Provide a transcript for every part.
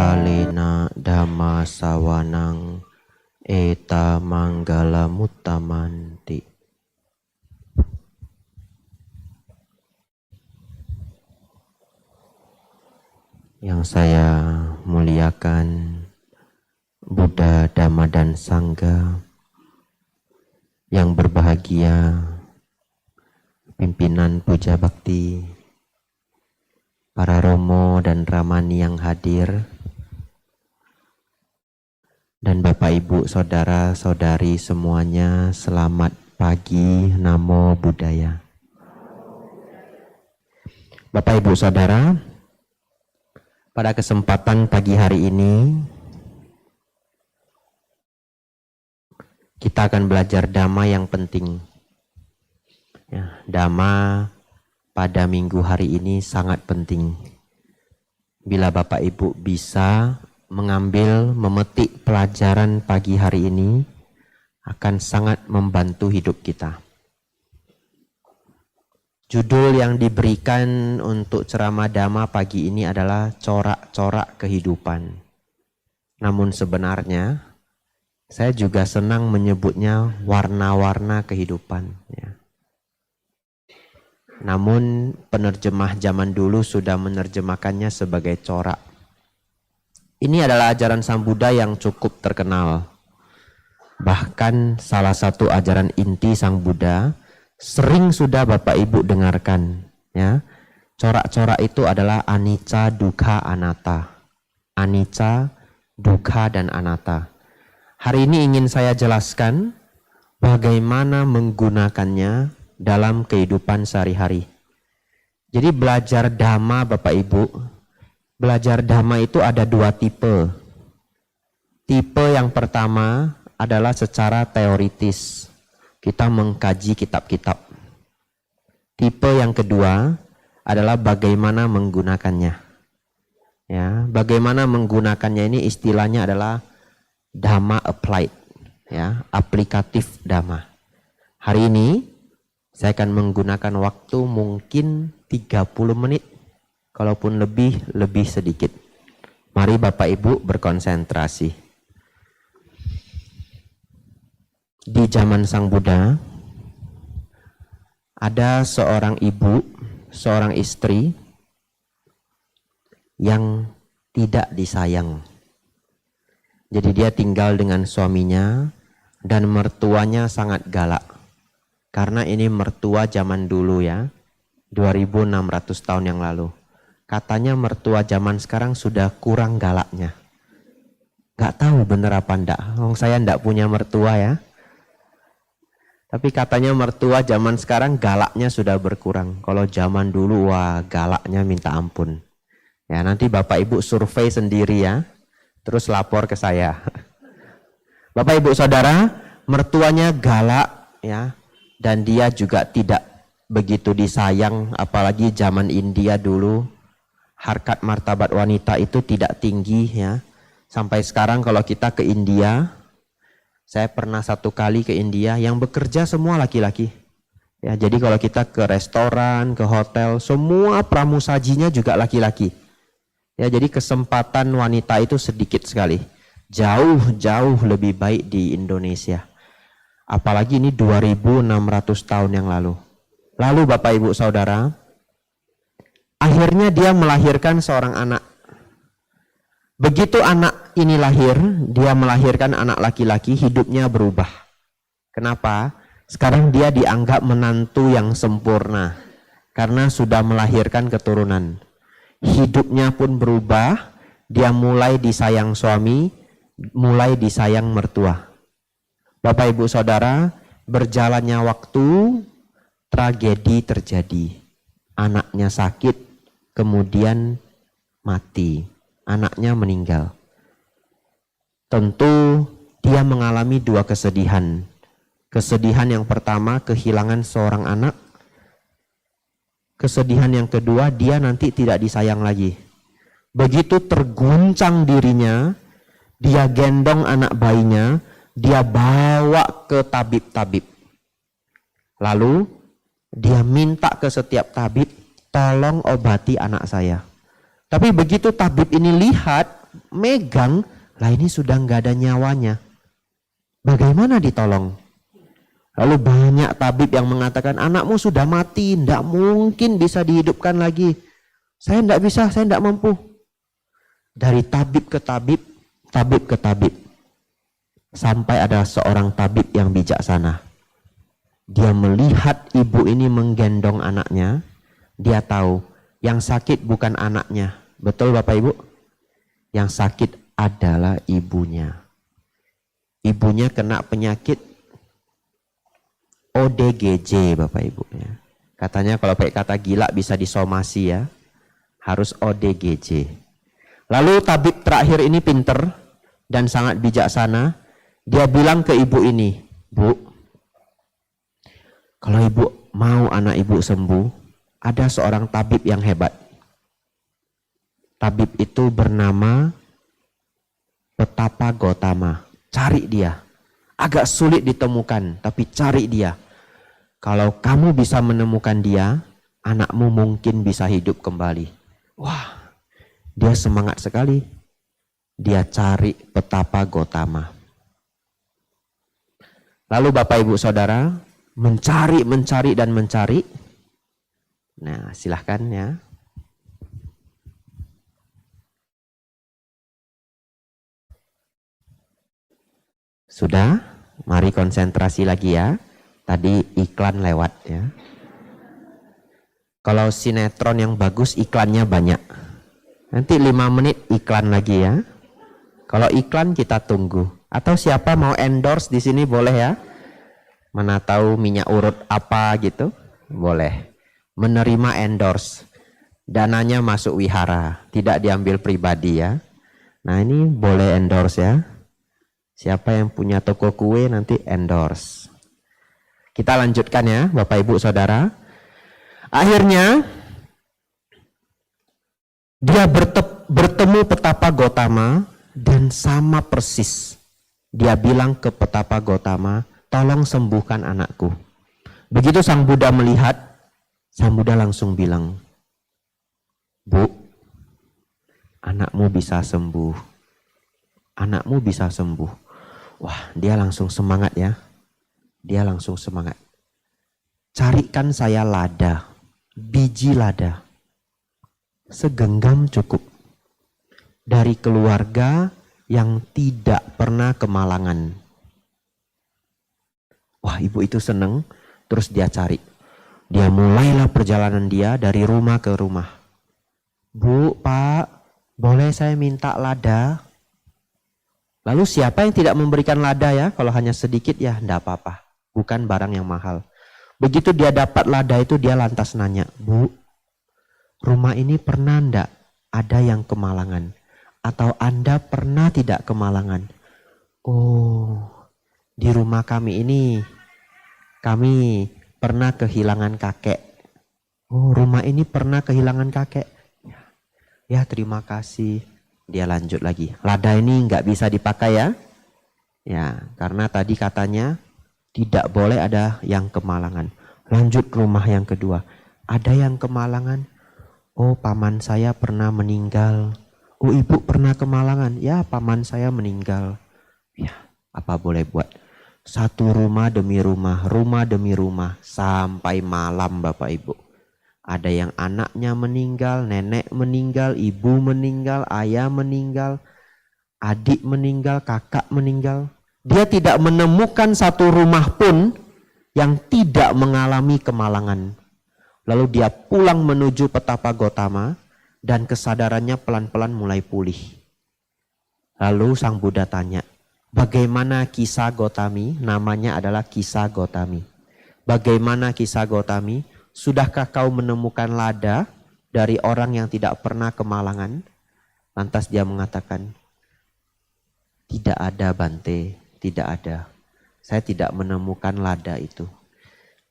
kalena dhamma sawanang eta manggala muttamanti. Yang saya muliakan Buddha, Dhamma, dan Sangha, yang berbahagia pimpinan puja bakti, para romo dan ramani yang hadir, dan Bapak Ibu saudara saudari semuanya, selamat pagi, Namo Buddhaya. Bapak Ibu saudara, pada kesempatan pagi hari ini kita akan belajar Dhamma yang penting. Ya, Dhamma pada minggu hari ini sangat penting. Bila Bapak Ibu bisa mengambil, memetik pelajaran pagi hari ini, akan sangat membantu hidup kita. Judul yang diberikan untuk ceramah Dhamma pagi ini adalah corak-corak kehidupan. Namun sebenarnya saya juga senang menyebutnya warna-warna kehidupan. Ya. Namun penerjemah zaman dulu sudah menerjemahkannya sebagai corak. Ini adalah ajaran Sang Buddha yang cukup terkenal. Bahkan salah satu ajaran inti Sang Buddha sering sudah Bapak Ibu dengarkan. Ya. Corak-corak itu adalah anicca, dukkha, anatta. Anicca, dukkha, dan anatta. Hari ini ingin saya jelaskan bagaimana menggunakannya dalam kehidupan sehari-hari. Jadi belajar Dhamma Bapak Ibu, belajar Dhamma itu ada dua tipe. Tipe yang pertama adalah secara teoritis. Kita mengkaji kitab-kitab. Tipe yang kedua adalah bagaimana menggunakannya. Ya, bagaimana menggunakannya ini istilahnya adalah Dhamma applied, ya, aplikatif Dhamma. Hari ini saya akan menggunakan waktu mungkin 30 menit, kalaupun lebih sedikit. Mari Bapak Ibu berkonsentrasi. Di zaman Sang Buddha, ada seorang ibu, seorang istri yang tidak disayang. Jadi dia tinggal dengan suaminya dan mertuanya sangat galak. Karena ini mertua zaman dulu ya, 2600 tahun yang lalu. Katanya mertua zaman sekarang sudah kurang galaknya. Gak tahu bener apa enggak, saya enggak punya mertua ya. Tapi katanya mertua zaman sekarang galaknya sudah berkurang. Kalau zaman dulu wah galaknya minta ampun. Ya nanti Bapak Ibu survei sendiri ya. Terus lapor ke saya. Bapak Ibu Saudara, mertuanya galak ya. Dan dia juga tidak begitu disayang. Apalagi zaman India dulu. Harkat martabat wanita itu tidak tinggi ya. Sampai sekarang kalau kita ke India, saya pernah satu kali ke India yang bekerja semua laki-laki. Ya, jadi kalau kita ke restoran, ke hotel, semua pramusajinya juga laki-laki. Ya, jadi kesempatan wanita itu sedikit sekali. Jauh lebih baik di Indonesia. Apalagi ini 2600 tahun yang lalu. Lalu Bapak Ibu Saudara, akhirnya dia melahirkan seorang anak. Begitu anak ini lahir, dia melahirkan anak laki-laki, hidupnya berubah. Kenapa? Sekarang dia dianggap menantu yang sempurna. Karena sudah melahirkan keturunan. Hidupnya pun berubah, dia mulai disayang suami, mulai disayang mertua. Bapak Ibu Saudara, berjalannya waktu, tragedi terjadi. Anaknya sakit, kemudian mati. Anaknya meninggal. Tentu dia mengalami dua kesedihan. Kesedihan yang pertama kehilangan seorang anak. Kesedihan yang kedua dia nanti tidak disayang lagi. Begitu terguncang dirinya, dia gendong anak bayinya, dia bawa ke tabib-tabib. Lalu dia minta ke setiap tabib, tolong obati anak saya. Tapi begitu tabib ini lihat megang, lah ini sudah nggak ada nyawanya. Bagaimana ditolong? Lalu banyak tabib yang mengatakan anakmu sudah mati, tidak mungkin bisa dihidupkan lagi. Saya tidak bisa, saya tidak mampu. Dari tabib ke tabib, tabib ke tabib. Sampai ada seorang tabib yang bijaksana. Dia melihat ibu ini menggendong anaknya. Dia tahu yang sakit bukan anaknya. Betul Bapak Ibu? Yang sakit adalah ibunya. Ibunya kena penyakit ODGJ Bapak Ibu ya. Katanya kalau pakai kata gila bisa disomasi ya. Harus ODGJ. Lalu tabib terakhir ini pinter dan sangat bijaksana. Dia bilang ke ibu ini, Bu, kalau ibu mau anak ibu sembuh, ada seorang tabib yang hebat. Tabib itu bernama Petapa Gotama. Cari dia. Agak sulit ditemukan, tapi cari dia. Kalau kamu bisa menemukan dia, anakmu mungkin bisa hidup kembali. Wah, dia semangat sekali. Dia cari Petapa Gotama. Lalu Bapak Ibu Saudara mencari dan mencari. Nah, silahkan ya. Sudah? Mari konsentrasi lagi ya. Tadi iklan lewat ya. Kalau sinetron yang bagus iklannya banyak. Nanti 5 menit iklan lagi ya. Kalau iklan kita tunggu. Atau siapa mau endorse di sini boleh ya. Mana tahu minyak urut apa gitu. Boleh. Menerima endorse. Dananya masuk wihara. Tidak diambil pribadi ya. Nah ini boleh endorse ya. Siapa yang punya toko kue nanti endorse. Kita lanjutkan ya Bapak Ibu Saudara. Akhirnya dia bertemu Petapa Gotama dan sama persis. Dia bilang ke Petapa Gotama, tolong sembuhkan anakku. Begitu Sang Buddha melihat, Sang Buddha langsung bilang, Bu, anakmu bisa sembuh. Anakmu bisa sembuh. Wah, dia langsung semangat ya. Dia langsung semangat. Carikan saya lada, biji lada. Segenggam cukup. Dari keluarga yang tidak pernah kemalangan. Wah, ibu itu seneng, terus dia cari. Dia mulailah perjalanan dia dari rumah ke rumah. Bu, Pak, boleh saya minta lada? Lalu siapa yang tidak memberikan lada ya? Kalau hanya sedikit ya enggak apa-apa. Bukan barang yang mahal. Begitu dia dapat lada itu dia lantas nanya, Bu, rumah ini pernah enggak ada yang kemalangan? Atau Anda pernah tidak kemalangan? Oh, di rumah kami ini, kami pernah kehilangan kakek. Oh, rumah ini pernah kehilangan kakek. Ya, terima kasih. Dia lanjut lagi. Lada ini nggak bisa dipakai ya. Ya, karena tadi katanya tidak boleh ada yang kemalangan. Lanjut rumah yang kedua. Ada yang kemalangan? Oh, paman saya pernah meninggal. Oh, ibu pernah kemalangan? Ya, paman saya meninggal. Ya, apa boleh buat? Satu rumah demi rumah demi rumah, sampai malam Bapak Ibu. Ada yang anaknya meninggal, nenek meninggal, ibu meninggal, ayah meninggal, adik meninggal, kakak meninggal. Dia tidak menemukan satu rumah pun yang tidak mengalami kemalangan. Lalu dia pulang menuju Petapa Gotama dan kesadarannya pelan-pelan mulai pulih. Lalu Sang Buddha tanya, bagaimana kisah Gotami? Namanya adalah kisah Gotami. Bagaimana kisah Gotami? Sudahkah kau menemukan lada dari orang yang tidak pernah kemalangan? Lantas dia mengatakan, tidak ada Bante, tidak ada. Saya tidak menemukan lada itu.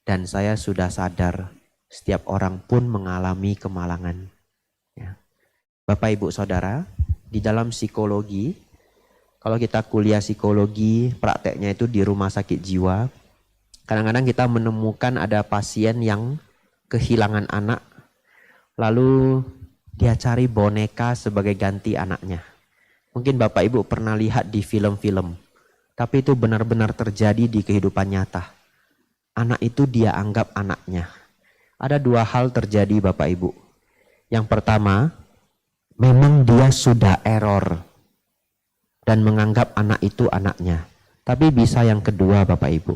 Dan saya sudah sadar, setiap orang pun mengalami kemalangan. Ya. Bapak Ibu Saudara, di dalam psikologi, kalau kita kuliah psikologi, prakteknya itu di rumah sakit jiwa, kadang-kadang kita menemukan ada pasien yang kehilangan anak, lalu dia cari boneka sebagai ganti anaknya. Mungkin Bapak Ibu pernah lihat di film-film, tapi itu benar-benar terjadi di kehidupan nyata. Anak itu dia anggap anaknya. Ada dua hal terjadi Bapak Ibu. Yang pertama, memang dia sudah error dan menganggap anak itu anaknya. Tapi bisa yang kedua Bapak Ibu.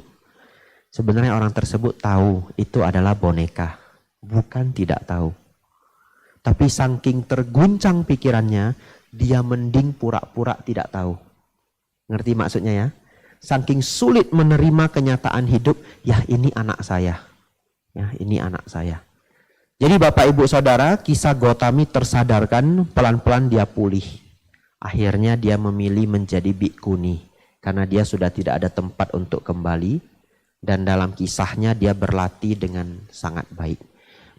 Sebenarnya orang tersebut tahu itu adalah boneka. Bukan tidak tahu. Tapi saking terguncang pikirannya, dia mending pura-pura tidak tahu. Ngerti maksudnya ya? Saking sulit menerima kenyataan hidup, ya ini anak saya. Ya ini anak saya. Jadi Bapak Ibu Saudara, kisah Gotami tersadarkan, pelan-pelan dia pulih. Akhirnya dia memilih menjadi bikuni. Karena dia sudah tidak ada tempat untuk kembali. Dan dalam kisahnya dia berlatih dengan sangat baik.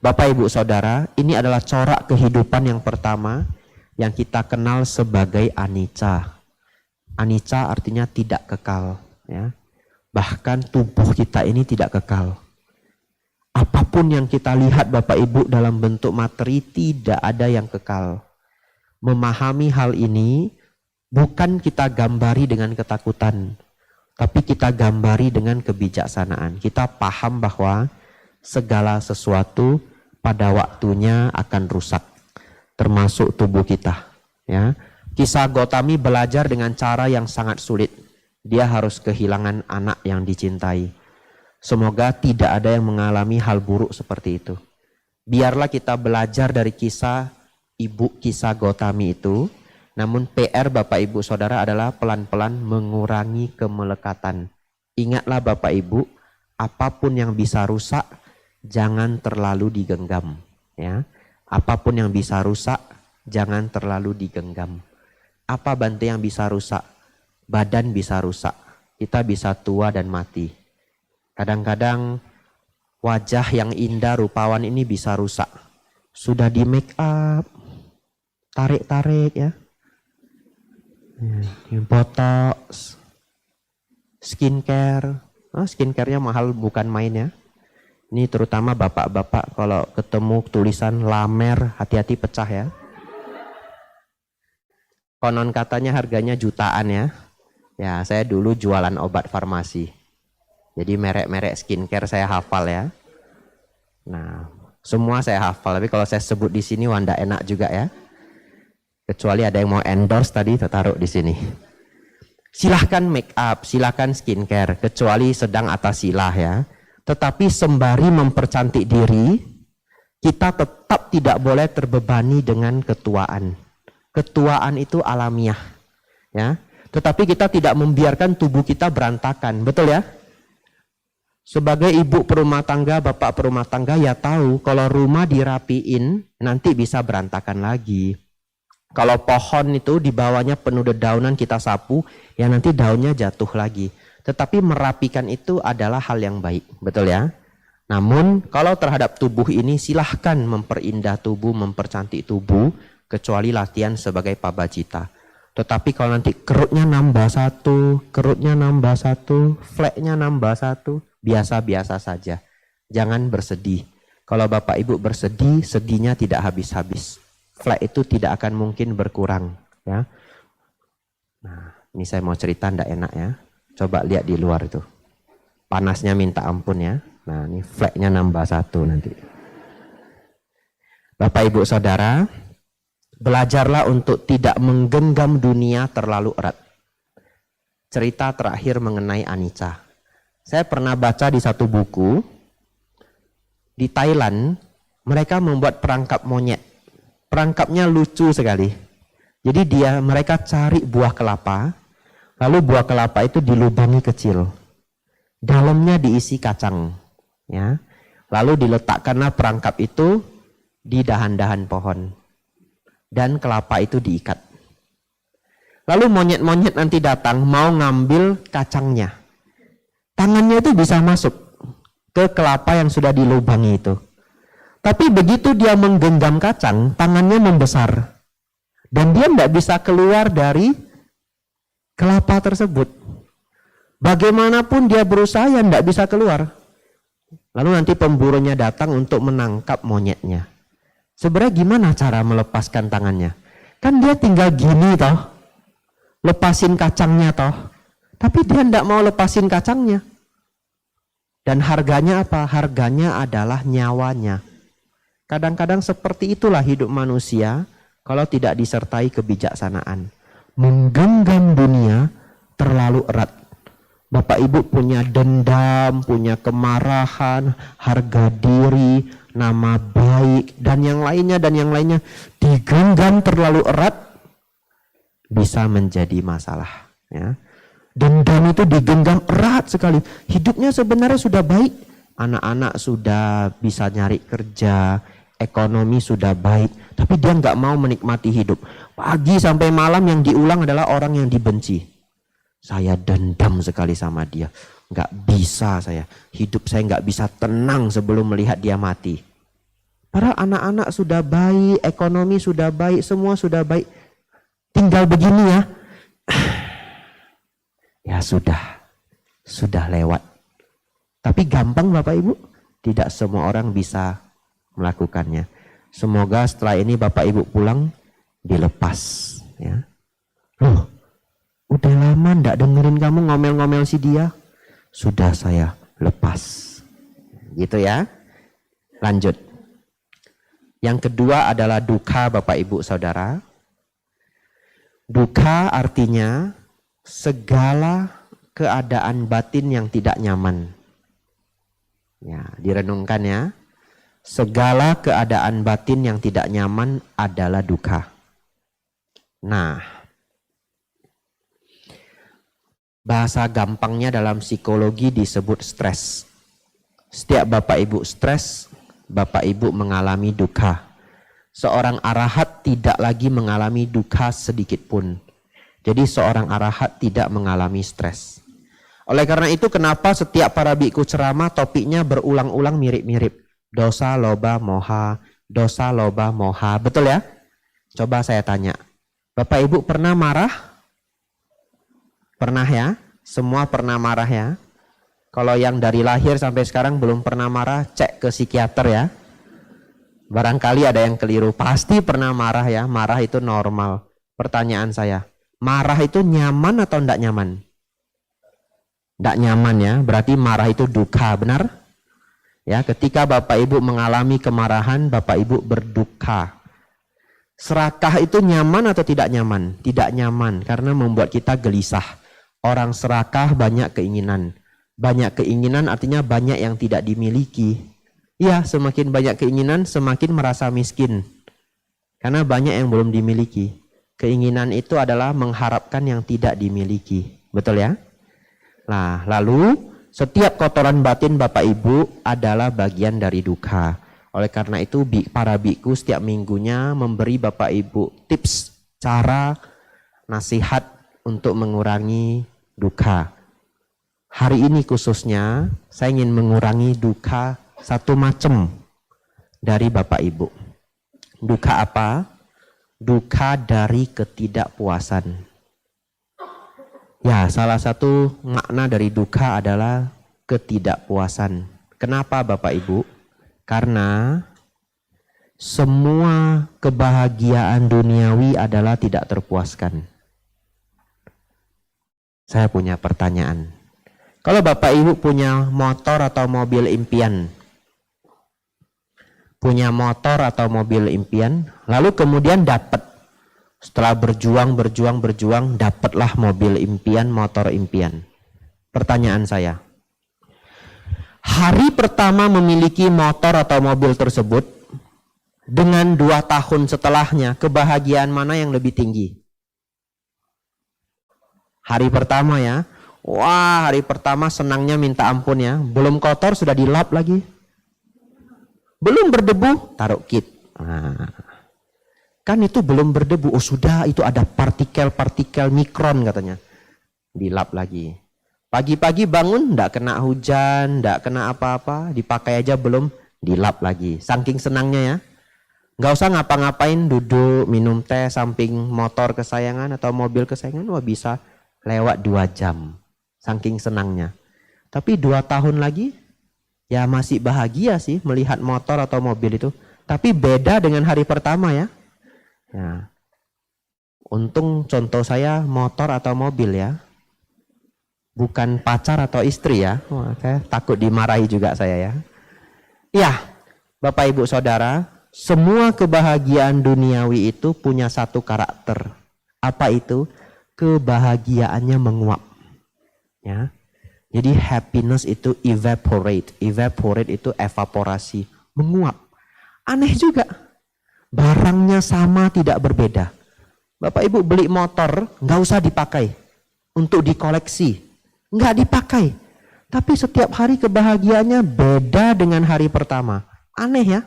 Bapak Ibu Saudara, ini adalah corak kehidupan yang pertama yang kita kenal sebagai anicca. Anicca artinya tidak kekal. Ya. Bahkan tubuh kita ini tidak kekal. Apapun yang kita lihat Bapak Ibu dalam bentuk materi tidak ada yang kekal. Memahami hal ini bukan kita gambari dengan ketakutan. Tapi kita gambari dengan kebijaksanaan. Kita paham bahwa segala sesuatu pada waktunya akan rusak. Termasuk tubuh kita. Ya. Kisah Gotami belajar dengan cara yang sangat sulit. Dia harus kehilangan anak yang dicintai. Semoga tidak ada yang mengalami hal buruk seperti itu. Biarlah kita belajar dari kisah kisah Gotami itu. Namun PR Bapak Ibu Saudara adalah pelan-pelan mengurangi kemelekatan. Ingatlah Bapak Ibu, apapun yang bisa rusak, jangan terlalu digenggam. Ya. Apapun yang bisa rusak, jangan terlalu digenggam. Apa Bante yang bisa rusak? Badan bisa rusak. Kita bisa tua dan mati. Kadang-kadang wajah yang indah rupawan ini bisa rusak. Sudah di make up, tarik-tarik ya. Botox, skincare. Skincare-nya mahal bukan main ya. Ini terutama bapak-bapak kalau ketemu tulisan Lamer, hati-hati pecah ya. Konon katanya harganya jutaan ya. Ya, saya dulu jualan obat farmasi. Jadi merek-merek skincare saya hafal ya. Nah, semua saya hafal. Tapi kalau saya sebut di sini wanda enak juga ya. Kecuali ada yang mau endorse tadi, taruh di sini. Silahkan make up, silahkan skincare. Kecuali sedang atas silah ya. Tetapi sembari mempercantik diri, kita tetap tidak boleh terbebani dengan ketuaan. Ketuaan itu alamiah, ya. Tetapi kita tidak membiarkan tubuh kita berantakan, betul ya? Sebagai ibu perumah tangga, bapak perumah tangga ya tahu kalau rumah dirapiin nanti bisa berantakan lagi. Kalau pohon itu di bawahnya penuh dedaunan kita sapu, ya nanti daunnya jatuh lagi. Tetapi merapikan itu adalah hal yang baik, betul ya? Namun kalau terhadap tubuh ini silahkan memperindah tubuh, mempercantik tubuh, kecuali latihan sebagai pabacita. Tetapi kalau nanti kerutnya nambah satu, fleknya nambah satu, biasa-biasa saja. Jangan bersedih. Kalau Bapak Ibu bersedih, sedihnya tidak habis-habis. Flek itu tidak akan mungkin berkurang. Ya. Nah, ini saya mau cerita ndak enak ya. Coba lihat di luar itu. Panasnya minta ampun ya. Nah, ini fleknya nambah satu nanti. Bapak Ibu Saudara, belajarlah untuk tidak menggenggam dunia terlalu erat. Cerita terakhir mengenai anicca. Saya pernah baca di satu buku, di Thailand, mereka membuat perangkap monyet. Perangkapnya lucu sekali. Jadi mereka cari buah kelapa, lalu buah kelapa itu dilubangi kecil. Dalamnya diisi kacang. Ya. Lalu diletakkanlah perangkap itu di dahan-dahan pohon. Dan kelapa itu diikat. Lalu monyet-monyet nanti datang mau ngambil kacangnya. Tangannya itu bisa masuk ke kelapa yang sudah dilubangi itu. Tapi begitu dia menggenggam kacang, tangannya membesar. Dan dia tidak bisa keluar dari kelapa tersebut. Bagaimanapun dia berusaha, ya tidak bisa keluar. Lalu nanti pemburunya datang untuk menangkap monyetnya. Sebenarnya gimana cara melepaskan tangannya? Kan dia tinggal gini toh. lepasin kacangnya toh. Tapi dia tidak mau lepasin kacangnya. Dan harganya apa? Harganya adalah nyawanya. Kadang-kadang seperti itulah hidup manusia kalau tidak disertai kebijaksanaan. Menggenggam dunia terlalu erat. Bapak Ibu punya dendam, punya kemarahan, harga diri, nama baik, dan yang lainnya digenggam terlalu erat bisa menjadi masalah. Ya. Dendam itu digenggam erat sekali. Hidupnya sebenarnya sudah baik, anak-anak sudah bisa nyari kerja, ekonomi sudah baik, tapi dia nggak mau menikmati hidup. Pagi sampai malam yang diulang adalah orang yang dibenci. Saya dendam sekali sama dia. Nggak bisa saya. Hidup saya nggak bisa tenang sebelum melihat dia mati. Padahal anak-anak sudah baik, ekonomi sudah baik, semua sudah baik. Tinggal begini ya. Ya sudah lewat. Tapi gampang Bapak Ibu? Tidak semua orang bisa melakukannya. Semoga setelah ini Bapak Ibu pulang dilepas. Ya. Loh, udah lama ndak dengerin kamu ngomel-ngomel si dia. Sudah saya lepas. Gitu ya. Lanjut. Yang kedua adalah duka Bapak Ibu Saudara. Duka artinya segala keadaan batin yang tidak nyaman. Ya, direnungkan ya. Segala keadaan batin yang tidak nyaman adalah duka. Nah, bahasa gampangnya dalam psikologi disebut stres. Setiap Bapak Ibu stres, Bapak Ibu mengalami duka. Seorang arahat tidak lagi mengalami duka sedikit pun. Jadi seorang arahat tidak mengalami stres. Oleh karena itu kenapa setiap para biku ceramah topiknya berulang-ulang mirip-mirip. Dosa, loba, moha, dosa, loba, moha. Betul ya? Coba saya tanya. Bapak Ibu pernah marah? Pernah ya? Semua pernah marah ya? Kalau yang dari lahir sampai sekarang belum pernah marah, cek ke psikiater ya. Barangkali ada yang keliru. Pasti pernah marah ya. Marah itu normal. Pertanyaan saya, marah itu nyaman atau tidak nyaman? Tidak nyaman ya. Berarti marah itu duka, benar? Ya, ketika Bapak Ibu mengalami kemarahan, Bapak Ibu berduka. Serakah itu nyaman atau tidak nyaman? Tidak nyaman karena membuat kita gelisah. Orang serakah banyak keinginan. Banyak keinginan artinya banyak yang tidak dimiliki. Ya, semakin banyak keinginan, semakin merasa miskin. Karena banyak yang belum dimiliki. Keinginan itu adalah mengharapkan yang tidak dimiliki. Betul ya? Nah, lalu setiap kotoran batin Bapak Ibu adalah bagian dari duka. Oleh karena itu para biku setiap minggunya memberi Bapak Ibu tips, cara, nasihat untuk mengurangi duka. Hari ini khususnya saya ingin mengurangi duka satu macam dari Bapak Ibu. Duka apa? Duka dari ketidakpuasan. Ya, salah satu makna dari duka adalah ketidakpuasan. Kenapa Bapak Ibu? Karena semua kebahagiaan duniawi adalah tidak terpuaskan. Saya punya pertanyaan. Kalau Bapak Ibu punya motor atau mobil impian, lalu kemudian dapat, setelah berjuang, dapatlah mobil impian, motor impian. Pertanyaan saya, hari pertama memiliki motor atau mobil tersebut, dengan 2 tahun setelahnya, kebahagiaan mana yang lebih tinggi? Hari pertama ya, wah hari pertama senangnya minta ampun ya, belum kotor sudah dilap lagi. Belum berdebu, taruh kit. Nah, kan itu belum berdebu, oh sudah itu ada partikel-partikel mikron katanya. Dilap lagi. Pagi-pagi bangun, enggak kena hujan, enggak kena apa-apa, dipakai aja belum, dilap lagi. Saking senangnya ya. Enggak usah ngapa-ngapain, duduk, minum teh, samping motor kesayangan atau mobil kesayangan, wah bisa lewat 2 jam. Saking senangnya. Tapi 2 tahun lagi, ya masih bahagia sih melihat motor atau mobil itu. Tapi beda dengan hari pertama ya. Ya. Untung contoh saya motor atau mobil ya. Bukan pacar atau istri ya. Wah, saya takut dimarahi juga saya ya. Ya, Bapak Ibu Saudara, semua kebahagiaan duniawi itu punya satu karakter. Apa itu? Kebahagiaannya menguap. Ya. Jadi happiness itu evaporate. Evaporate itu evaporasi, menguap. Aneh juga. Barangnya sama tidak berbeda. Bapak Ibu beli motor, nggak usah dipakai. Untuk dikoleksi. Nggak dipakai. Tapi setiap hari kebahagiaannya beda dengan hari pertama. Aneh ya.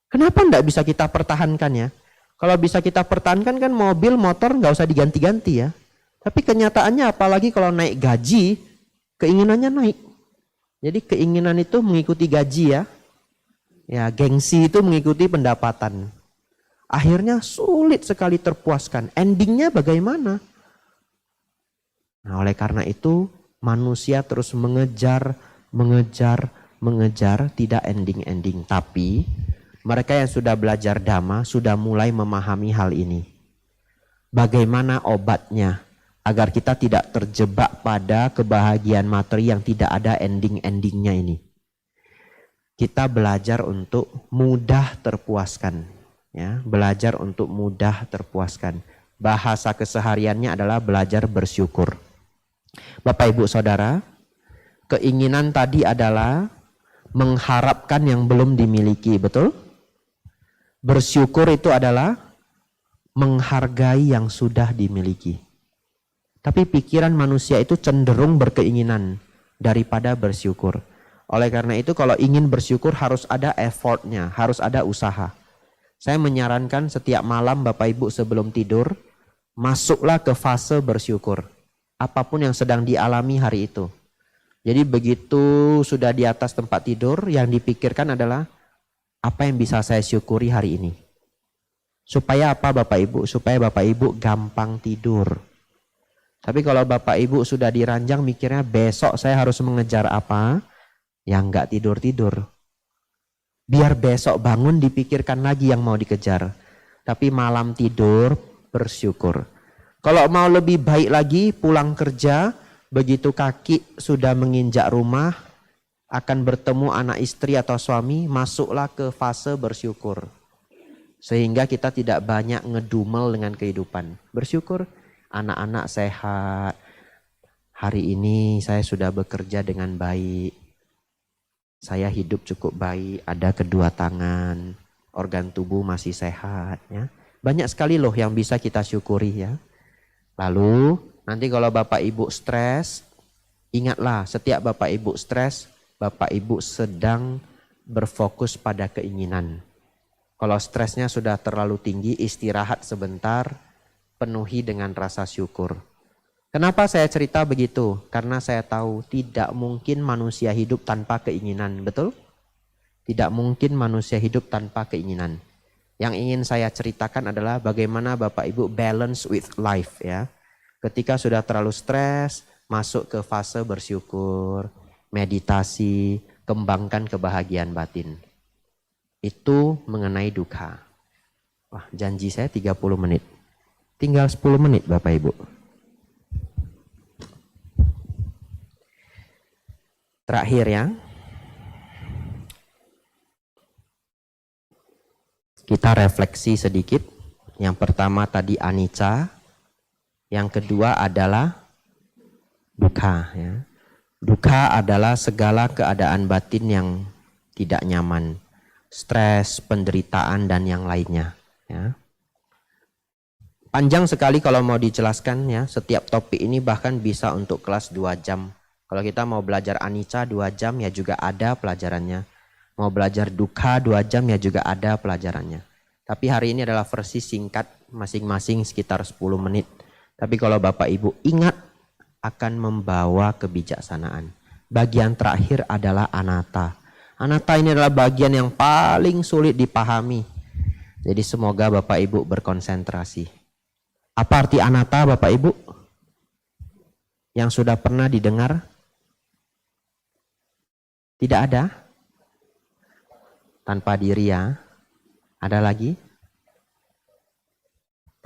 Kenapa nggak bisa kita pertahankan ya? Kalau bisa kita pertahankan kan mobil, motor nggak usah diganti-ganti ya. Tapi kenyataannya apalagi kalau naik gaji, keinginannya naik. Jadi keinginan itu mengikuti gaji ya. Ya, gengsi itu mengikuti pendapatan. Akhirnya sulit sekali terpuaskan. Endingnya bagaimana? Nah, oleh karena itu manusia terus mengejar, tidak ending-ending. Tapi mereka yang sudah belajar Dhamma sudah mulai memahami hal ini. Bagaimana obatnya agar kita tidak terjebak pada kebahagiaan materi yang tidak ada ending-endingnya ini. Kita belajar untuk mudah terpuaskan. Ya, belajar untuk mudah terpuaskan. Bahasa kesehariannya adalah belajar bersyukur. Bapak Ibu Saudara, keinginan tadi adalah mengharapkan yang belum dimiliki, betul? Bersyukur itu adalah menghargai yang sudah dimiliki. Tapi pikiran manusia itu cenderung berkeinginan daripada bersyukur. Oleh karena itu kalau ingin bersyukur harus ada effortnya, harus ada usaha. Saya menyarankan setiap malam Bapak Ibu sebelum tidur, masuklah ke fase bersyukur. Apapun yang sedang dialami hari itu. Jadi begitu sudah di atas tempat tidur, yang dipikirkan adalah apa yang bisa saya syukuri hari ini. Supaya apa Bapak Ibu? Supaya Bapak Ibu gampang tidur. Tapi kalau Bapak Ibu sudah diranjang mikirnya besok saya harus mengejar apa, yang enggak tidur-tidur. Biar besok bangun dipikirkan lagi yang mau dikejar. Tapi malam tidur bersyukur. Kalau mau lebih baik lagi pulang kerja, begitu kaki sudah menginjak rumah, akan bertemu anak istri atau suami, masuklah ke fase bersyukur. Sehingga kita tidak banyak ngedumel dengan kehidupan. Bersyukur anak-anak sehat. Hari ini saya sudah bekerja dengan baik. Saya hidup cukup baik, ada kedua tangan, organ tubuh masih sehat. Ya. Banyak sekali loh yang bisa kita syukuri ya. Lalu nanti kalau Bapak Ibu stres, ingatlah setiap Bapak Ibu stres, Bapak Ibu sedang berfokus pada keinginan. Kalau stresnya sudah terlalu tinggi, istirahat sebentar, penuhi dengan rasa syukur. Kenapa saya cerita begitu? Karena saya tahu tidak mungkin manusia hidup tanpa keinginan, betul? Tidak mungkin manusia hidup tanpa keinginan. Yang ingin saya ceritakan adalah bagaimana Bapak Ibu balance with life ya. Ketika sudah terlalu stres, masuk ke fase bersyukur, meditasi, kembangkan kebahagiaan batin. Itu mengenai dukkha. Wah, janji saya 30 menit. Tinggal 10 menit Bapak Ibu. Terakhir ya. Kita refleksi sedikit. Yang pertama tadi anicca. Yang kedua adalah dukkha ya. Dukkha adalah segala keadaan batin yang tidak nyaman. Stres, penderitaan dan yang lainnya ya. Panjang sekali kalau mau dijelaskan ya. Setiap topik ini bahkan bisa untuk kelas 2 jam. Kalau kita mau belajar anicca 2 jam ya juga ada pelajarannya. Mau belajar dukkha 2 jam ya juga ada pelajarannya. Tapi hari ini adalah versi singkat masing-masing sekitar 10 menit. Tapi kalau Bapak Ibu ingat akan membawa kebijaksanaan. Bagian terakhir adalah anatta. Anatta ini adalah bagian yang paling sulit dipahami. Jadi semoga Bapak Ibu berkonsentrasi. Apa arti anatta Bapak Ibu? Yang sudah pernah didengar? Tidak ada? Tanpa diri ya. Ada lagi?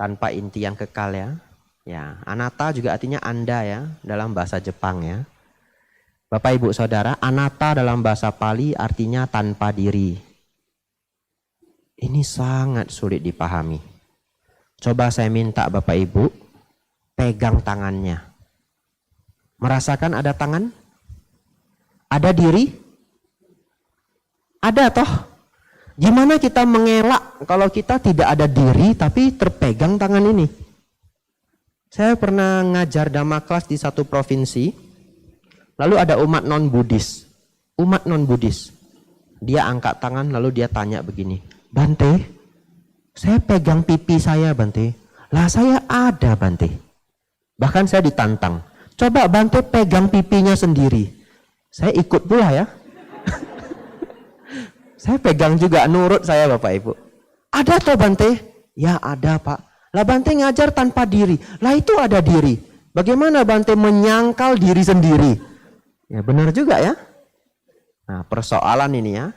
tanpa inti yang kekal ya. Ya, anatta juga artinya Anda ya dalam bahasa Jepang ya. Bapak Ibu Saudara, anatta dalam bahasa Pali artinya tanpa diri. Ini sangat sulit dipahami. Coba saya minta Bapak Ibu pegang tangannya. Merasakan ada tangan? Ada diri? Ada toh? Gimana kita mengelak kalau kita tidak ada diri tapi terpegang tangan ini? Saya pernah ngajar dhamma kelas di satu provinsi, lalu ada umat non-Buddhis. Umat non-Buddhis. Dia angkat tangan lalu dia tanya begini, Bante, saya pegang pipi saya Bante. Lah saya ada Bante. Bahkan saya ditantang, coba Bante pegang pipinya sendiri. Saya ikut pula ya. Saya pegang juga, nurut saya Bapak Ibu. Ada toh Bante? Ya ada Pak. Lah Bante ngajar tanpa diri. Lah itu ada diri. Bagaimana Bante menyangkal diri sendiri? Ya benar juga ya. Nah persoalan ini ya.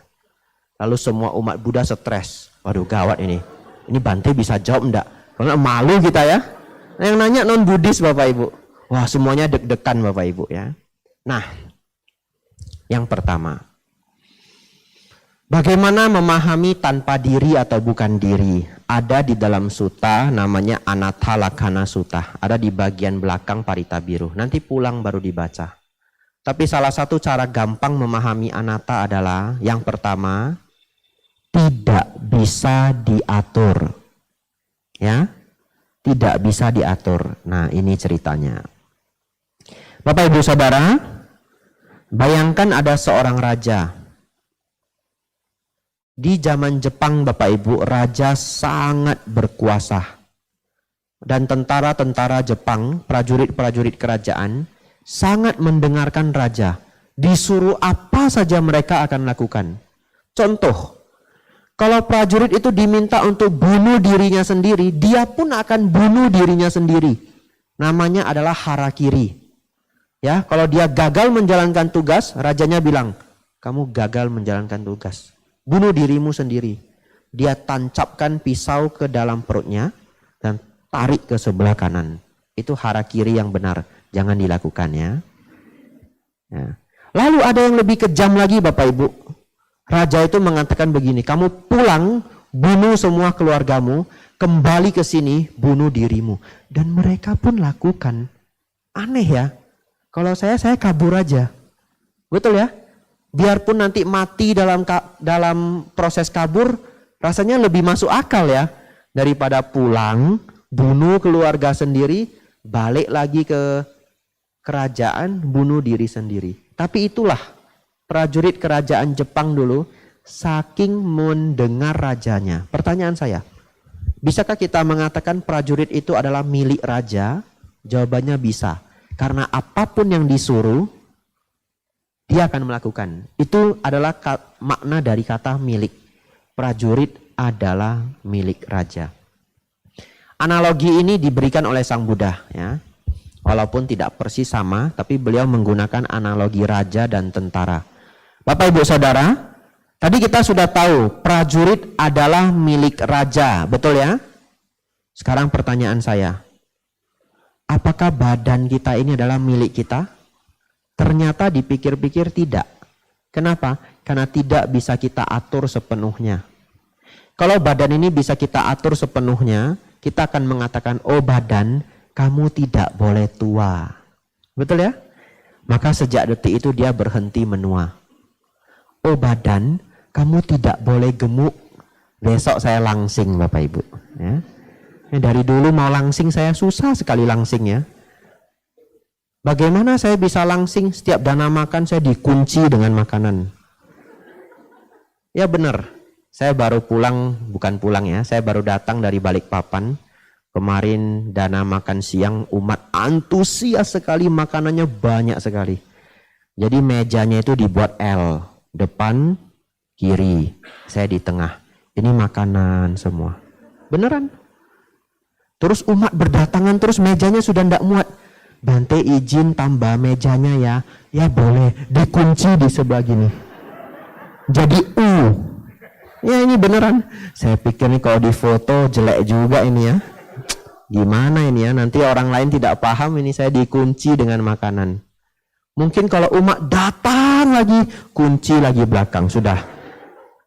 Lalu semua umat Buddha stres. Waduh gawat ini. Ini Bante bisa jawab enggak? Karena malu kita ya. Nah, yang nanya non Buddhis Bapak Ibu. Wah semuanya deg-degan Bapak Ibu ya. Nah yang pertama. Bagaimana memahami tanpa diri atau bukan diri? Ada di dalam sutta namanya Anatta Lakkhana Sutta. Ada di bagian belakang Parita Biru. Nanti pulang baru dibaca. Tapi salah satu cara gampang memahami anatta adalah yang pertama, tidak bisa diatur. Ya, tidak bisa diatur. Nah ini ceritanya. Bapak Ibu Saudara, bayangkan ada seorang raja. Di zaman Jepang Bapak Ibu, raja sangat berkuasa. Dan tentara-tentara Jepang, prajurit-prajurit kerajaan, sangat mendengarkan raja. Disuruh apa saja mereka akan lakukan. Contoh, kalau prajurit itu diminta untuk bunuh dirinya sendiri, dia pun akan bunuh dirinya sendiri. Namanya adalah harakiri. Ya, kalau dia gagal menjalankan tugas, rajanya bilang, kamu gagal menjalankan tugas. Bunuh dirimu sendiri. Dia tancapkan pisau ke dalam perutnya dan tarik ke sebelah kanan. Itu harakiri yang benar. Jangan dilakukan ya. Ya. Lalu ada yang lebih kejam lagi Bapak Ibu. Raja itu mengatakan begini, kamu pulang, bunuh semua keluargamu, kembali ke sini, bunuh dirimu. Dan mereka pun lakukan. Aneh ya. Kalau saya kabur aja. Betul ya? Biarpun nanti mati dalam proses kabur, rasanya lebih masuk akal ya. Daripada pulang, bunuh keluarga sendiri, balik lagi ke kerajaan, bunuh diri sendiri. Tapi itulah prajurit kerajaan Jepang dulu, saking mendengar rajanya. Pertanyaan saya, bisakah kita mengatakan prajurit itu adalah milik raja? Jawabannya bisa. Karena apapun yang disuruh, dia akan melakukan. Itu adalah makna dari kata milik. Prajurit adalah milik raja. Analogi ini diberikan oleh Sang Buddha ya. Walaupun tidak persis sama, tapi beliau menggunakan analogi raja dan tentara. Bapak Ibu Saudara, tadi kita sudah tahu prajurit adalah milik raja, betul ya? Sekarang pertanyaan saya, apakah badan kita ini adalah milik kita? Ternyata dipikir-pikir tidak. Kenapa? Karena tidak bisa kita atur sepenuhnya. Kalau badan ini bisa kita atur sepenuhnya, kita akan mengatakan, oh badan, kamu tidak boleh tua. Betul ya? Maka sejak detik itu dia berhenti menua. Oh badan, kamu tidak boleh gemuk. Besok saya langsing Bapak Ibu. Ya. Dari dulu mau langsing saya susah sekali langsing ya. Bagaimana saya bisa langsing? Setiap dana makan saya dikunci dengan makanan. Ya benar, saya baru pulang, bukan pulang ya, saya baru datang dari Balikpapan. Kemarin dana makan siang umat antusias sekali, makanannya banyak sekali. Jadi mejanya itu dibuat L, depan, kiri, saya di tengah. Ini makanan semua. Beneran. Terus umat berdatangan terus mejanya sudah tidak muat. Bante izin tambah mejanya ya. Ya boleh, dikunci di sebelah gini. Jadi U. Ya ini beneran. Saya pikir nih kalau di foto jelek juga ini ya. Gimana ini ya, nanti orang lain tidak paham ini saya dikunci dengan makanan. Mungkin kalau umat datang lagi, kunci lagi belakang, sudah.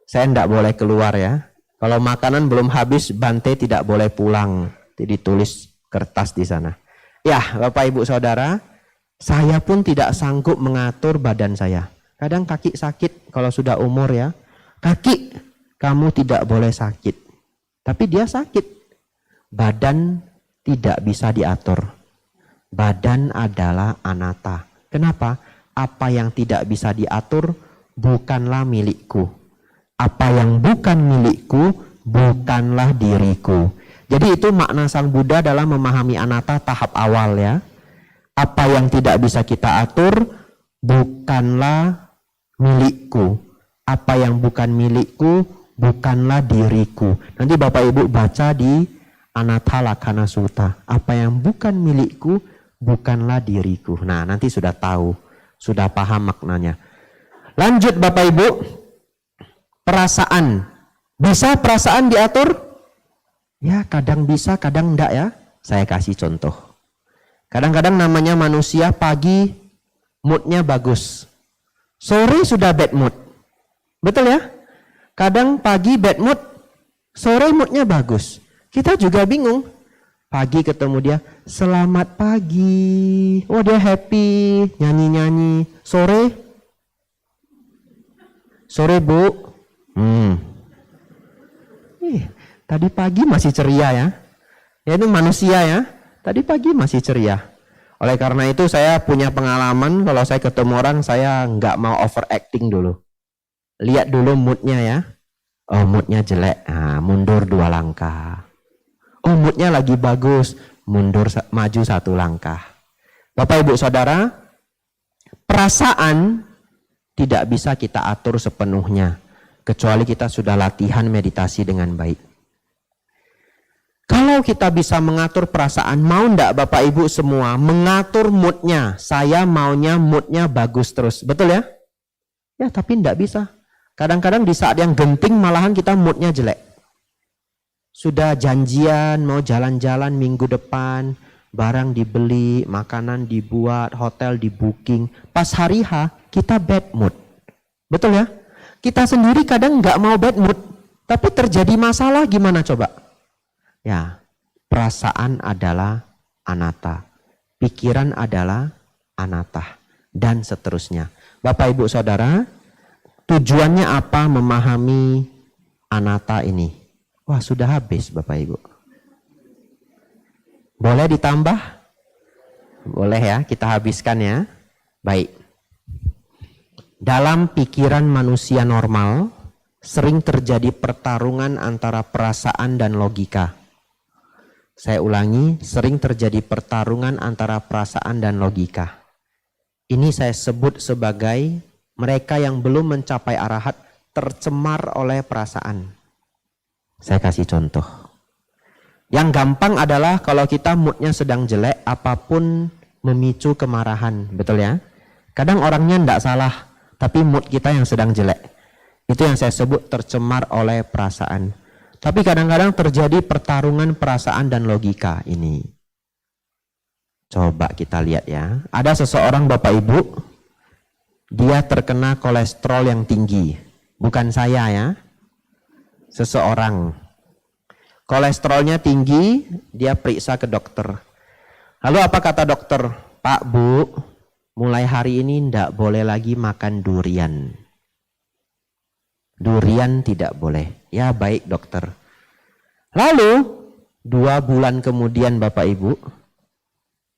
Saya tidak boleh keluar ya. Kalau makanan belum habis, Bante tidak boleh pulang. Jadi ditulis kertas di sana. Ya, Bapak Ibu Saudara, saya pun tidak sanggup mengatur badan saya. Kadang kaki sakit kalau sudah umur ya. Kaki, kamu tidak boleh sakit. Tapi dia sakit. Badan tidak bisa diatur. Badan adalah anatta. Kenapa? Apa yang tidak bisa diatur bukanlah milikku. Apa yang bukan milikku bukanlah diriku. Jadi itu makna Sang Buddha dalam memahami anatta tahap awal ya. Apa yang tidak bisa kita atur bukanlah milikku. Apa yang bukan milikku bukanlah diriku. Nanti Bapak Ibu baca di Anatta Lakkhana Sutta. Apa yang bukan milikku bukanlah diriku. Nah, nanti sudah tahu, sudah paham maknanya. Lanjut Bapak Ibu. Perasaan. Bisa perasaan diatur? Ya, kadang bisa, kadang enggak ya. Saya kasih contoh. Kadang-kadang namanya manusia pagi moodnya bagus. Sore sudah bad mood. Betul ya? Kadang pagi bad mood, sore moodnya bagus. Kita juga bingung. Pagi ketemu dia, selamat pagi. Oh dia happy, nyanyi-nyanyi. Sore? Sore Bu. Tadi pagi masih ceria ya. Ya itu manusia ya. Tadi pagi masih ceria. Oleh karena itu saya punya pengalaman kalau saya ketemu orang saya nggak mau overacting dulu. Lihat dulu moodnya ya. Oh moodnya jelek, nah, mundur 2 langkah. Oh moodnya lagi bagus, mundur maju 1 langkah. Bapak Ibu Saudara, perasaan tidak bisa kita atur sepenuhnya. Kecuali kita sudah latihan meditasi dengan baik. Kalau kita bisa mengatur perasaan, mau enggak Bapak Ibu semua mengatur moodnya? Saya maunya moodnya bagus terus, betul ya? Ya tapi enggak bisa. Kadang-kadang di saat yang genting malahan kita moodnya jelek. Sudah janjian mau jalan-jalan minggu depan, barang dibeli, makanan dibuat, hotel di booking. Pas hari H kita bad mood. Betul ya? Kita sendiri kadang nggak mau bad mood, tapi terjadi masalah gimana coba? Ya, perasaan adalah anatta, pikiran adalah anatta, dan seterusnya. Bapak Ibu Saudara, tujuannya apa memahami anatta ini? Wah sudah habis Bapak Ibu. Boleh ditambah? Boleh ya, kita habiskan ya. Baik. Dalam pikiran manusia normal, sering terjadi pertarungan antara perasaan dan logika. Saya ulangi, sering terjadi pertarungan antara perasaan dan logika. Ini saya sebut sebagai mereka yang belum mencapai arahat tercemar oleh perasaan. Saya kasih contoh. Yang gampang adalah kalau kita moodnya sedang jelek, apapun memicu kemarahan, betul ya? Kadang orangnya tidak salah, tapi mood kita yang sedang jelek. Itu yang saya sebut tercemar oleh perasaan. Tapi kadang-kadang terjadi pertarungan perasaan dan logika ini. Coba kita lihat ya. Ada seseorang Bapak Ibu, dia terkena kolesterol yang tinggi. Bukan saya ya. Seseorang. Kolesterolnya tinggi, dia periksa ke dokter. Lalu apa kata dokter? Pak Bu, mulai hari ini tidak boleh lagi makan durian. Durian tidak boleh. Ya baik dokter. Lalu 2 bulan kemudian Bapak Ibu,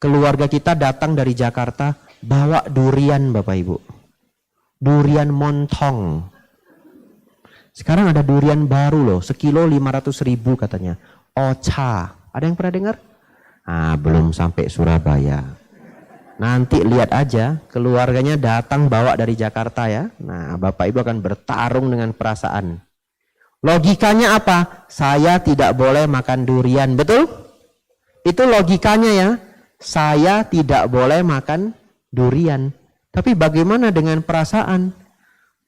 keluarga kita datang dari Jakarta bawa durian Bapak Ibu. Durian montong. Sekarang ada durian baru loh, sekilo 500.000 katanya. Ocha. Ada yang pernah dengar? Ah, belum sampai Surabaya. Nanti lihat aja, keluarganya datang bawa dari Jakarta ya. Nah, Bapak Ibu akan bertarung dengan perasaan. Logikanya apa? Saya tidak boleh makan durian, betul? Itu logikanya ya. Saya tidak boleh makan durian. Tapi bagaimana dengan perasaan?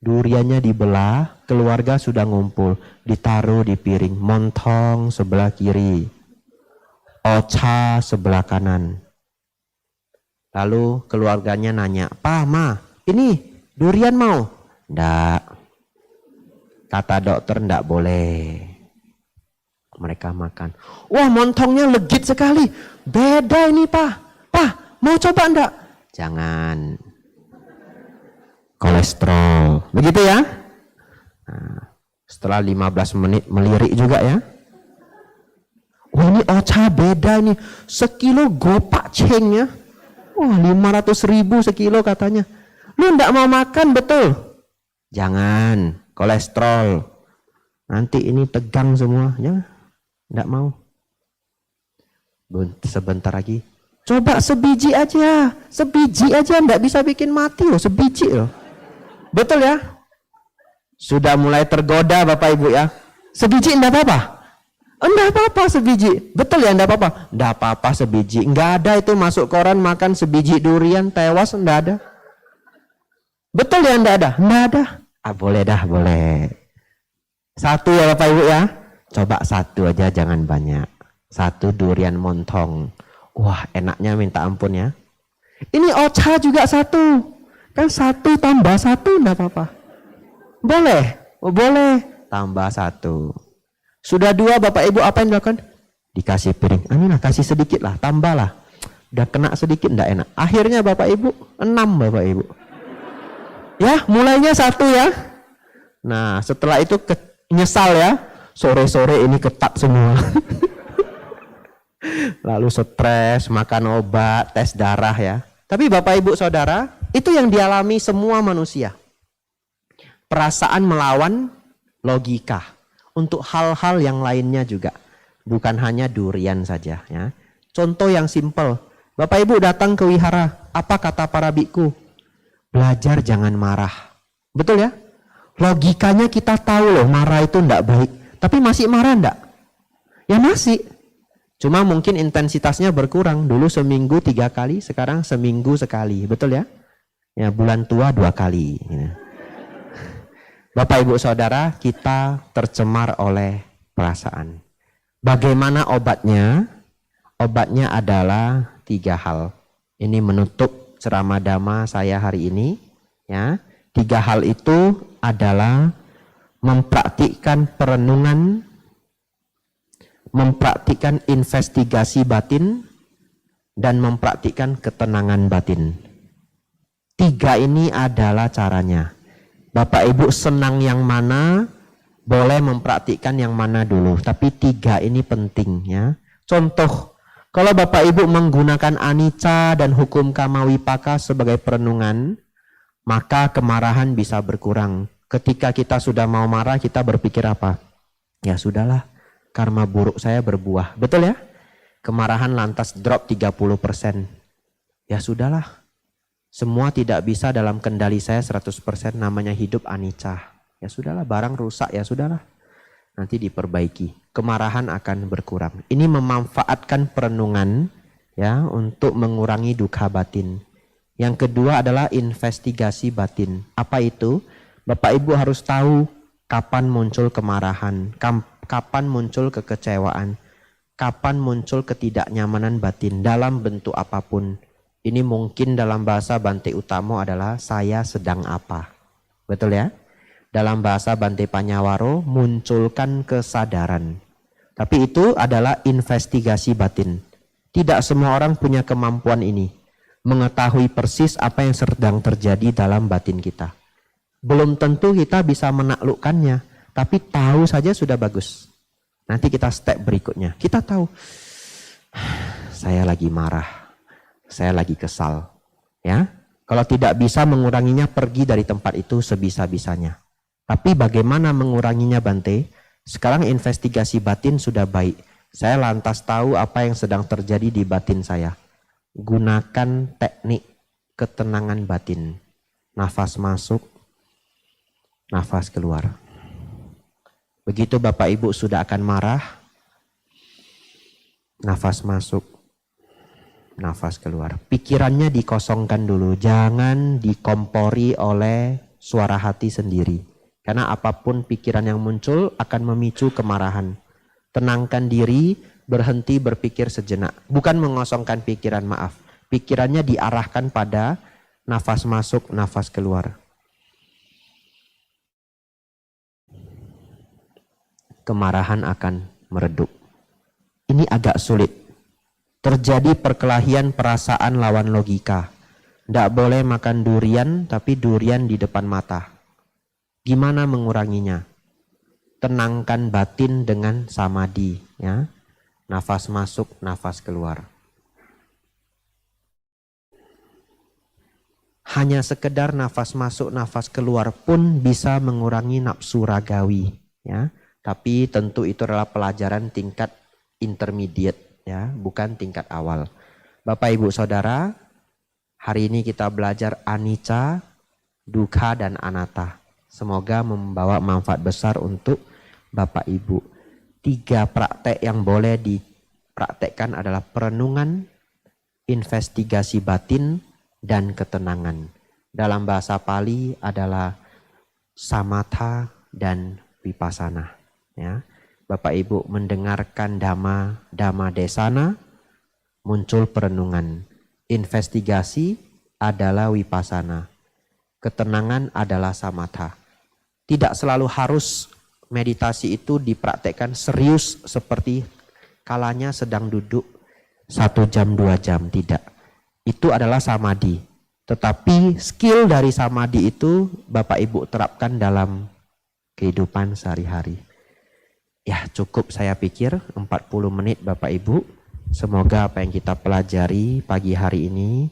Duriannya dibelah, keluarga sudah ngumpul, ditaruh di piring, montong sebelah kiri. Ocha sebelah kanan. Lalu keluarganya nanya, "Pa, Ma, ini durian mau?" "Ndak." Kata dokter, "Ndak boleh." Mereka makan. "Wah, montongnya legit sekali. Beda ini, Pa. Pa, mau coba ndak?" "Jangan. Kolesterol." Begitu ya. Nah, setelah 15 menit melirik juga ya. "Wah, ini ocha beda nih. Sekilo gopak ceng ya. Wah, 500.000 sekilo katanya. Lu ndak mau makan betul?" "Jangan. Kolesterol. Nanti ini tegang semua." "Ya, ndak mau." Sebentar lagi. "Coba sebiji aja. Sebiji aja ndak bisa bikin mati loh. Sebiji loh." Betul ya? Sudah mulai tergoda Bapak Ibu ya. Sebiji ndak apa-apa? Enggak apa-apa sebiji. Betul ya, enggak apa-apa? Enggak apa-apa sebiji. Enggak ada itu masuk koran makan sebiji durian tewas, enggak ada. Betul ya, enggak ada? Enggak ada. Ah, boleh dah, boleh. Satu ya Bapak Ibu ya. Coba satu aja, jangan banyak. Satu durian montong. Wah, enaknya minta ampun ya. Ini ocha juga satu. Kan satu tambah satu enggak apa-apa. Boleh? Oh, boleh. Tambah satu. Sudah dua Bapak Ibu, apa yang dilakukan? Dikasih piring. Inilah, kasih sedikit lah, tambah lah. Udah kena sedikit, enggak enak. Akhirnya Bapak Ibu, 6 Bapak Ibu. Ya, mulainya satu ya. Nah, setelah itu nyesal ya. Sore-sore ini ketat semua. Lalu stres, makan obat, tes darah ya. Tapi Bapak Ibu Saudara, itu yang dialami semua manusia. Perasaan melawan logika. Untuk hal-hal yang lainnya juga. Bukan hanya durian saja ya. Contoh yang simpel. Bapak Ibu datang ke wihara. Apa kata para biku? Belajar jangan marah. Betul ya? Logikanya kita tahu loh marah itu enggak baik. Tapi masih marah enggak? Ya masih. Cuma mungkin intensitasnya berkurang. Dulu seminggu 3 kali, sekarang seminggu sekali. Betul ya? Ya, bulan tua 2 kali. Ya. Bapak Ibu Saudara, kita tercemar oleh perasaan. Bagaimana obatnya? Obatnya adalah 3 hal. Ini menutup ceramah dhamma saya hari ini. Ya, 3 hal itu adalah mempraktikkan perenungan, mempraktikkan investigasi batin, dan mempraktikkan ketenangan batin. 3 ini adalah caranya. Bapak Ibu senang yang mana, boleh mempraktikkan yang mana dulu. Tapi 3 ini penting ya. Contoh, kalau Bapak Ibu menggunakan anicca dan hukum kama wipaka sebagai perenungan, maka kemarahan bisa berkurang. Ketika kita sudah mau marah, kita berpikir apa? Ya sudahlah, karma buruk saya berbuah. Betul ya? Kemarahan lantas drop 30%. Ya sudahlah. Semua tidak bisa dalam kendali saya 100%, namanya hidup anicca. Ya sudahlah, barang rusak ya sudahlah. Nanti diperbaiki. Kemarahan akan berkurang. Ini memanfaatkan perenungan ya untuk mengurangi duka batin. Yang kedua adalah investigasi batin. Apa itu? Bapak Ibu harus tahu kapan muncul kemarahan, kapan muncul kekecewaan, kapan muncul ketidaknyamanan batin dalam bentuk apapun. Ini mungkin dalam bahasa Bante Utamo adalah saya sedang apa. Betul ya? Dalam bahasa Bante Panyawaro, munculkan kesadaran. Tapi itu adalah investigasi batin. Tidak semua orang punya kemampuan ini. Mengetahui persis apa yang sedang terjadi dalam batin kita. Belum tentu kita bisa menaklukkannya. Tapi tahu saja sudah bagus. Nanti kita step berikutnya. Kita tahu, saya lagi marah. Saya lagi kesal, ya. Kalau tidak bisa menguranginya, pergi dari tempat itu sebisa-bisanya. Tapi bagaimana menguranginya Bante? Sekarang investigasi batin sudah baik. Saya lantas tahu apa yang sedang terjadi di batin saya. Gunakan teknik ketenangan batin. Nafas masuk, nafas keluar. Begitu Bapak Ibu sudah akan marah, nafas masuk, nafas keluar. Pikirannya dikosongkan dulu. Jangan dikompori oleh suara hati sendiri. Karena apapun pikiran yang muncul akan memicu kemarahan. Tenangkan diri, berhenti berpikir sejenak. Bukan mengosongkan pikiran, maaf. Pikirannya diarahkan pada nafas masuk, nafas keluar. Kemarahan akan meredup. Ini agak sulit. Terjadi perkelahian perasaan lawan logika. Tidak boleh makan durian, tapi durian di depan mata. Gimana menguranginya? Tenangkan batin dengan samadhi, ya. Nafas masuk, nafas keluar. Hanya sekedar nafas masuk, nafas keluar pun bisa mengurangi nafsu ragawi, ya. Tapi tentu itu adalah pelajaran tingkat intermediate, ya, bukan tingkat awal. Bapak Ibu Saudara, hari ini kita belajar anicca, dukkha dan anatta. Semoga membawa manfaat besar untuk Bapak Ibu. 3 praktek yang boleh dipraktekkan adalah perenungan, investigasi batin, dan ketenangan. Dalam bahasa Pali adalah samatha dan vipassana. Ya, Bapak Ibu mendengarkan dhamma desana, muncul perenungan. Investigasi adalah vipassana. Ketenangan adalah samatha. Tidak selalu harus meditasi itu dipraktekkan serius seperti kalanya sedang duduk 1 jam 2 jam, tidak. Itu adalah samadhi. Tetapi skill dari samadhi itu Bapak Ibu terapkan dalam kehidupan sehari-hari. Ya, cukup saya pikir 40 menit Bapak Ibu. Semoga apa yang kita pelajari pagi hari ini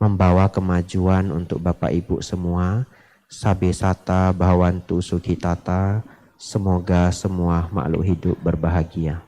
membawa kemajuan untuk Bapak Ibu semua. Sabe sata bhavantu sukhitata. Semoga semua makhluk hidup berbahagia.